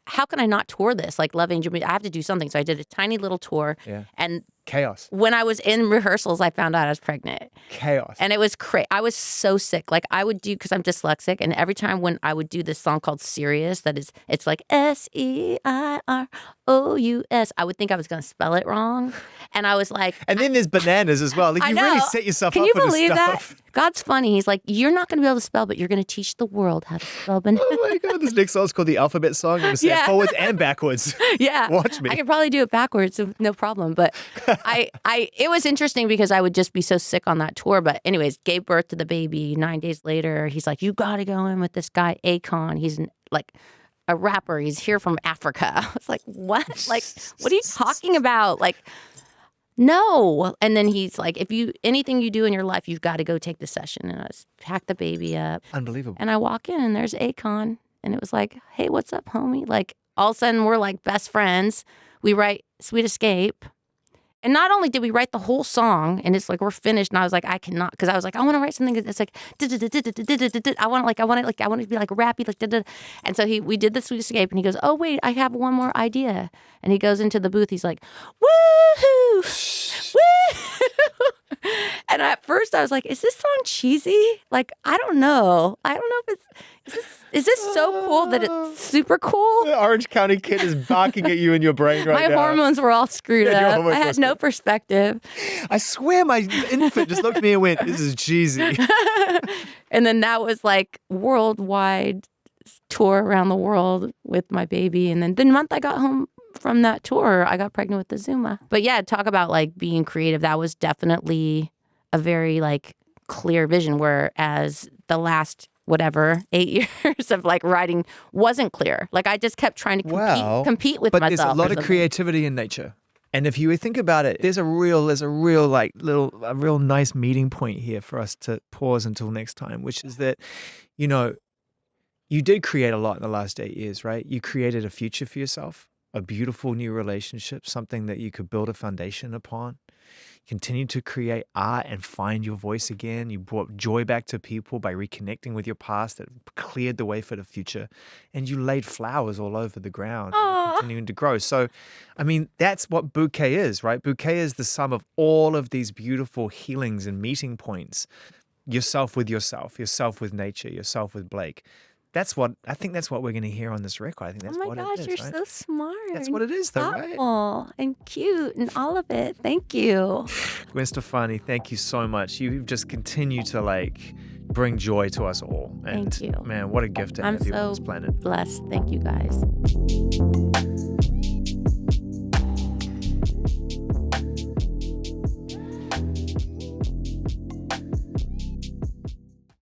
how can I not tour this? Love Angel Music, I have to do something. So I did a tiny little tour, and chaos. When I was in rehearsals, I found out I was pregnant. Chaos. And it was crazy. I was so sick. I would do, because I'm dyslexic, and every time when I would do this song called Serious, it's Seirous, I would think I was going to spell it wrong. And I was like... And then there's bananas as well. You really set yourself Can up you for this believe stuff. That? God's funny. He's like, you're not going to be able to spell, but you're going to teach the world how to spell banana. Oh my God, this next song's called The Alphabet Song. I'm going to say it forwards and backwards. Yeah. Watch me. I could probably do it backwards, so no problem. But it was interesting because I would just be so sick on that tour. But anyways, gave birth to the baby. 9 days later, he's like, you got to go in with this guy, Akon. He's a rapper. He's here from Africa. I was like, what? What are you talking about? No. And then he's like, anything you do in your life, you've got to go take the session. And I just packed the baby up. Unbelievable. And I walk in and there's Akon. And it was like, hey, what's up, homie? All of a sudden we're best friends. We write Sweet Escape. And not only did we write the whole song, and it's we're finished, and I was like, I cannot, because I was like, I want to write something that's I want to be rappy, and so we did the Sweet Escape, and he goes, oh wait, I have one more idea, and he goes into the booth, he's like, woohoo, woo, And at first I was like, is this song cheesy? Like, I don't know. I don't know if is this so cool that it's super cool? The Orange County kid is barking at you in your brain right My now. hormones were all screwed Yeah, your up. hormones I were had no perspective. I swear my infant just looked at me and went, this is cheesy. And then that was like worldwide tour around the world with my baby. And then the month I got home from that tour, I got pregnant with the Zuma. But yeah, talk about like being creative. That was definitely a very like clear vision, whereas the last 8 years of like writing wasn't clear. Like I just kept trying to compete with but myself. there's a lot of creativity in nature. And if you think about it, there's a real nice meeting point here for us to pause until next time, which is that, you know, you did create a lot in the last 8 years, right? You created a future for yourself, a beautiful new relationship, something that you could build a foundation upon. Continue to create art and find your voice again. You brought joy back to people by reconnecting with your past that cleared the way for the future. And you laid flowers all over the ground, continuing to grow. So, I mean, that's what Bouquet is, right? Bouquet is the sum of all of these beautiful healings and meeting points. Yourself with nature, yourself with Blake. I think that's what we're going to hear on this record. I think that's what it is. Oh my gosh, you're right? so smart. That's what it is, though, right? Thoughtful and cute and all of it. Thank you. Gwen Stefani, thank you so much. You've just continued to like bring joy to us all. And Thank you. Man, what a gift to have you on this planet. Blessed. Thank you guys.